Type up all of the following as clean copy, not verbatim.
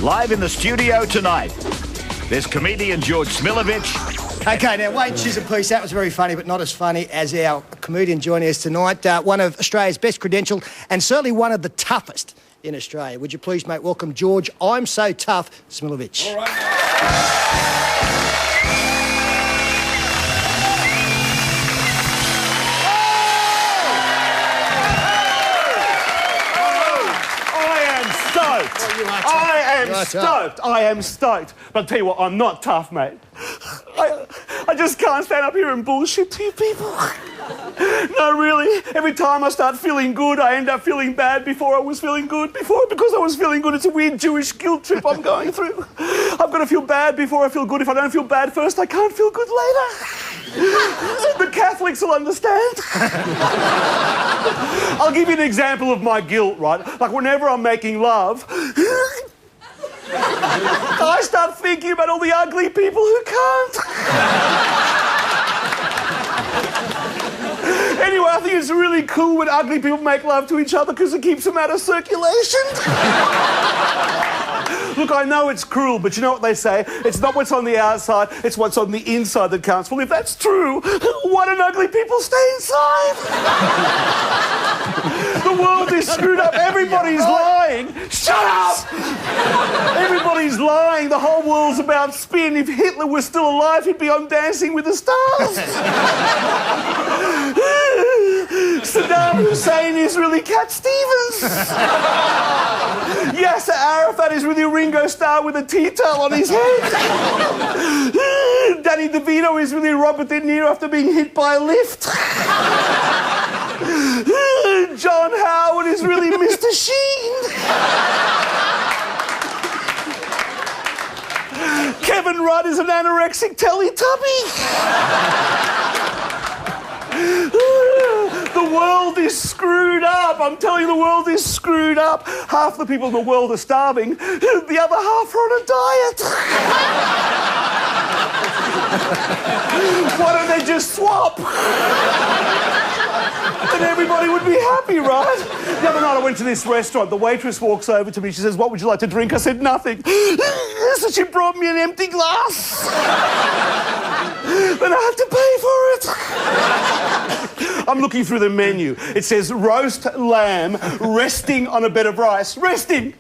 Live in the studio tonight, there's comedian George Smilovici. Okay, now, wait, she's a piece. That was very funny, but not as funny as our comedian joining us tonight. One of Australia's best credentialed and certainly one of the toughest in Australia. Would you please, mate, welcome George, I'm so tough, Smilovici. All right. I am stoked. But I'll tell you what, I'm not tough, mate. I just can't stand up here and bullshit to you people. No, really. Every time I start feeling good, I end up feeling bad before I was feeling good. Because I was feeling good, it's a weird Jewish guilt trip I'm going through. I've got to feel bad before I feel good. If I don't feel bad first, I can't feel good later. The Catholics will understand. I'll give you an example of my guilt, right? Like whenever I'm making love, I start thinking about all the ugly people who can't. Anyway, I think it's really cool when ugly people make love to each other because it keeps them out of circulation. Look, I know it's cruel, but you know what they say? It's not what's on the outside, it's what's on the inside that counts. Well, if that's true, why don't ugly people stay inside? The world is screwed up. Everybody's lying. Shut up! Everybody's lying. The whole world's about spin. If Hitler was still alive, he'd be on Dancing with the Stars. Saddam Hussein is really Cat Stevens. Yasser Arafat is really Ringo Starr with a tea towel on his head. Danny DeVito is really Robert De Niro after being hit by a lift. John Howard is really Mr. Sheen. Kevin Rudd is an anorexic Teletubby. The world is screwed up. I'm telling you, the world is screwed up. Half the people in the world are starving. The other half are on a diet. Why don't they just swap? And everybody would be happy, right? The other night I went to this restaurant. The waitress walks over to me. She says, "What would you like to drink?" I said, "Nothing." So she brought me an empty glass. Then I had to pay for it. I'm looking through the menu. It says roast lamb resting on a bed of rice. Resting.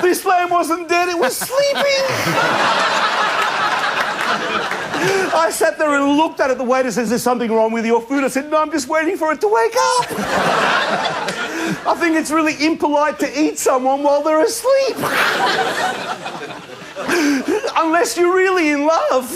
This lamb wasn't dead, it was sleeping. I sat there and looked at it. The waiter says, "There's something wrong with your food." I said, "No, I'm just waiting for it to wake up." I think it's really impolite to eat someone while they're asleep. Unless you're really in love.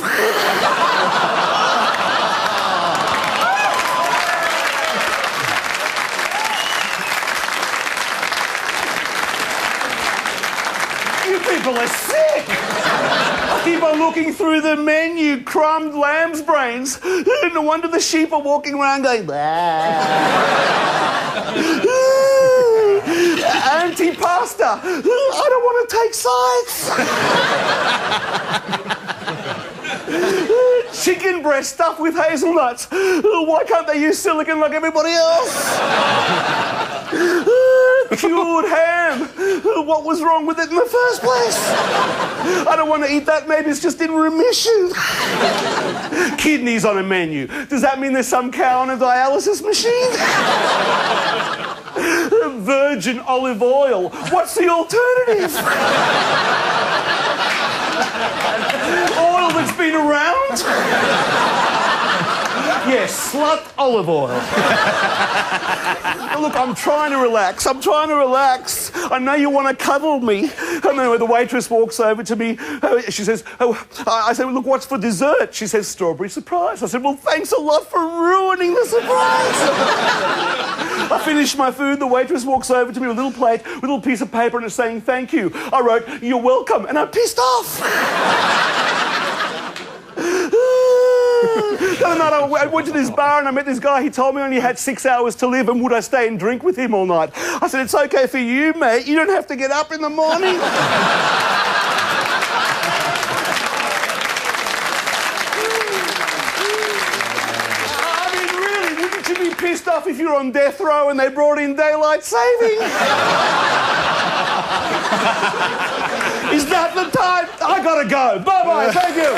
You people are sick. I keep on looking through the menu, crumbed lamb's brains. No wonder the sheep are walking around going, "Bah." Antipasta. I don't want to take sides. Chicken breast stuffed with hazelnuts. Why can't they use silicone like everybody else? Cured ham. What was wrong with it in the first place? I don't want to eat that. Maybe it's just in remission. Kidneys on a menu. Does that mean there's some cow on a dialysis machine? Virgin olive oil. What's the alternative? Oil that's been around? Yes, slut olive oil. Look, I'm trying to relax. I know you want to cuddle me. And then when the waitress walks over to me, she says, I said, "Look, what's for dessert?" She says, "Strawberry surprise." I said, "Well, thanks a lot for ruining the surprise." I finished my food. The waitress walks over to me with a little plate, with a little piece of paper, and it's saying, "Thank you." I wrote, "You're welcome," and I'm pissed off. The other night I went to this bar and I met this guy. He told me I only had 6 hours to live and would I stay and drink with him all night. I said, "It's okay for you, mate. You don't have to get up in the morning." I mean, really, wouldn't you be pissed off if you're on death row and they brought in daylight saving? I gotta go. Bye-bye. Thank you.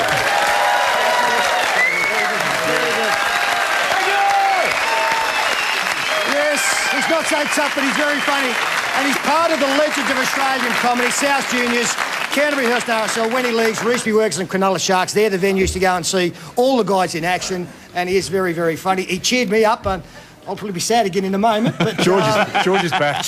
Yes, he's not so tough, but he's very funny. And he's part of the legends of Australian comedy, South Juniors, Canterbury Hurst RSL, Wenny Leagues, Rooshby Workers and Cronulla Sharks. They're the venues to go and see all the guys in action, and he is very, very funny. He cheered me up, and I'll probably be sad again in a moment. But George is back. George is back.